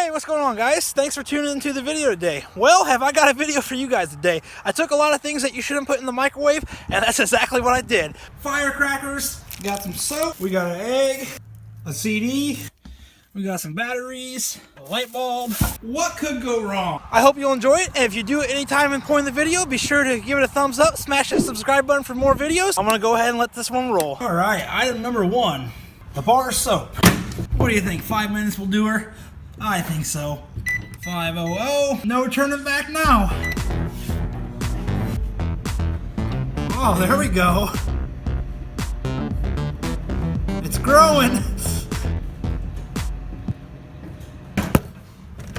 Hey, what's going on, guys? Thanks for tuning into the video today. Well, have I got a video for you guys today. I took a lot of things that you shouldn't put in the microwave, and that's exactly what I did. Firecrackers, got some soap, we got an egg, a CD, we got some batteries, a light bulb. What could go wrong? I hope you'll enjoy it, and if you do at any time in point in the video, be sure to give it a thumbs up, smash that subscribe button for more videos. I'm gonna go ahead and let this one roll. All right, item number one, the bar soap. What do you think, 5 minutes will do her? I think so. 500. No turning back now. Oh, there we go. It's growing.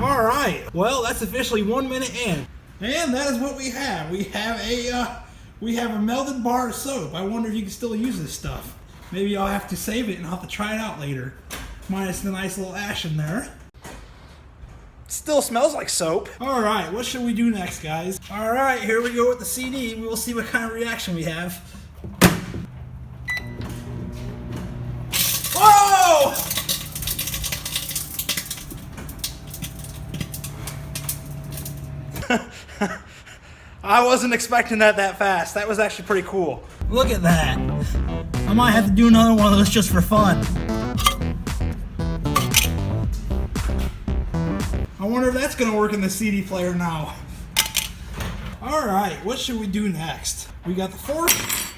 All right. Well, that's officially 1 minute in, and that is what we have. We have a melted bar of soap. I wonder if you can still use this stuff. Maybe I'll have to save it and I'll have to try it out later. Minus the nice little ash in there. Still smells like soap. All right, what should we do next, guys? All right, here we go with the CD. We will see what kind of reaction we have. Whoa! I wasn't expecting that fast. That was actually pretty cool. Look at that. I might have to do another one of those just for fun. I wonder if that's going to work in the CD player now. Alright, what should we do next? We got the fork,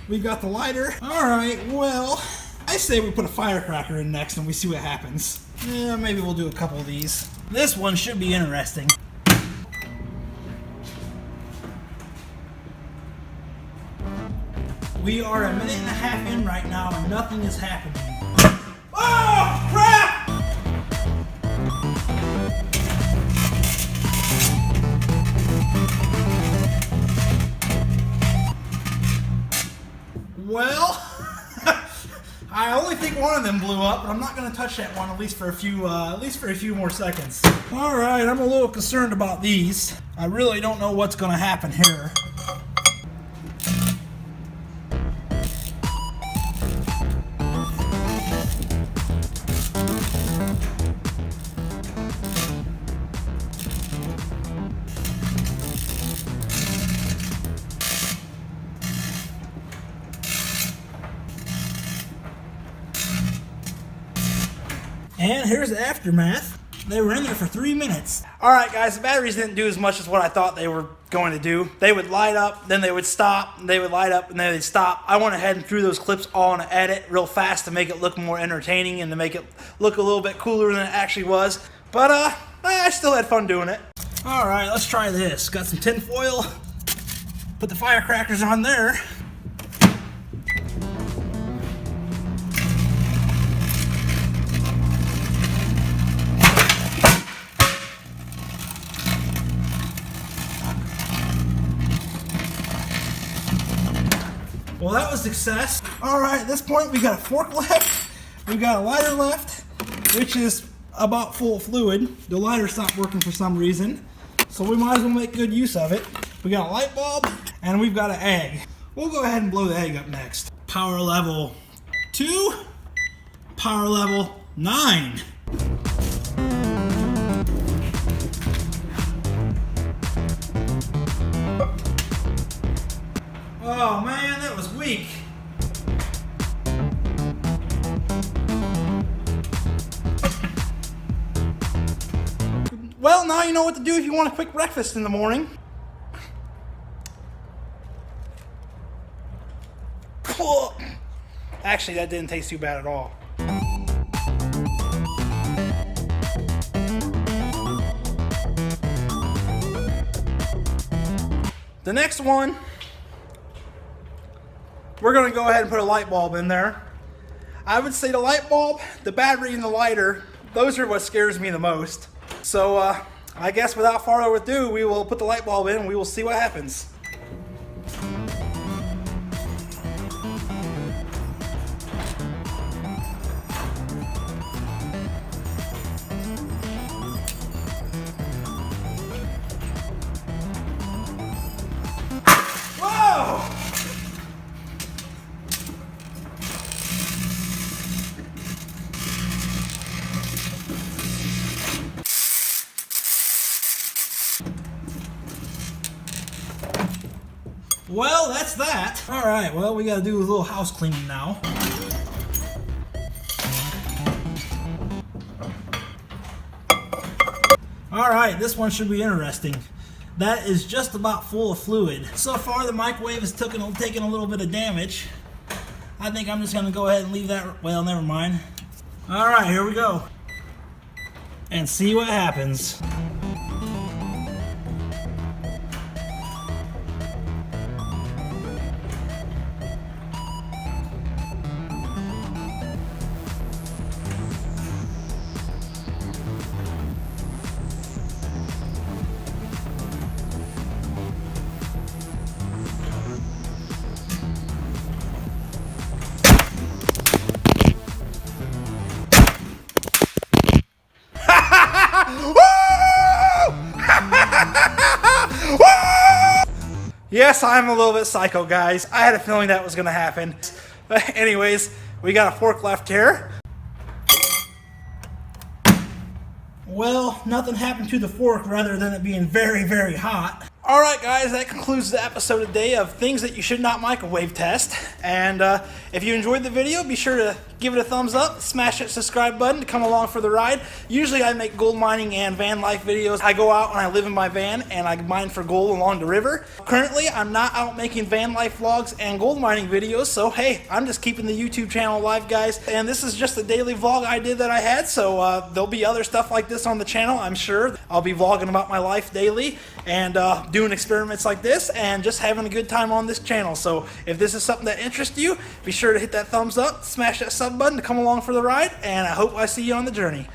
we got the lighter. Alright, well, I say we put a firecracker in next and we see what happens. Yeah, maybe we'll do a couple of these. This one should be interesting. We are a minute and a half in right now and nothing is happening. Oh, crap! Well, I only think one of them blew up, but I'm not going to touch that one at least for a few more seconds. All right, I'm a little concerned about these. I really don't know what's going to happen here. And here's the aftermath. They were in there for 3 minutes. All right, guys, the batteries didn't do as much as what I thought they were going to do. They would light up, then they would stop, they would light up, and then they'd stop. I went ahead and threw those clips all in an edit real fast to make it look more entertaining and to make it look a little bit cooler than it actually was. But I still had fun doing it. All right, let's try this. Got some tin foil. Put the firecrackers on there. Well, that was a success. All right, at this point, we got a fork left. We got a lighter left, which is about full of fluid. The lighter stopped working for some reason, so we might as well make good use of it. We got a light bulb, and we've got an egg. We'll go ahead and blow the egg up next. Power level 2, power level 9. Oh man, that was weak. Well, now you know what to do if you want a quick breakfast in the morning. Actually, that didn't taste too bad at all. The next one, we're going to go ahead and put a light bulb in there. I would say the light bulb, the battery, and the lighter, those are what scares me the most. So I guess without further ado, we will put the light bulb in and we will see what happens. Well, that's that. All right, well, we got to do a little house cleaning now. All right, this one should be interesting. That is just about full of fluid. So far, the microwave has taken a little bit of damage. I think I'm just gonna go ahead and leave that, well, never mind. All right, here we go. And see what happens. Yes, I'm a little bit psycho, guys. I had a feeling that was going to happen. But anyways, we got a fork left here. Well, nothing happened to the fork rather than it being very, very hot. Alright guys, that concludes the episode today of things that you should not microwave test. And if you enjoyed the video, be sure to give it a thumbs up, smash that subscribe button to come along for the ride. Usually I make gold mining and van life videos. I go out and I live in my van and I mine for gold along the river. Currently, I'm not out making van life vlogs and gold mining videos, so hey, I'm just keeping the YouTube channel alive, guys. And this is just a daily vlog I did that I had, so there'll be other stuff like this on the channel, I'm sure. I'll be vlogging about my life daily and doing experiments like this and just having a good time on this channel. So if this is something that interests you, be sure to hit that thumbs up, smash that sub button to come along for the ride, and I hope I see you on the journey.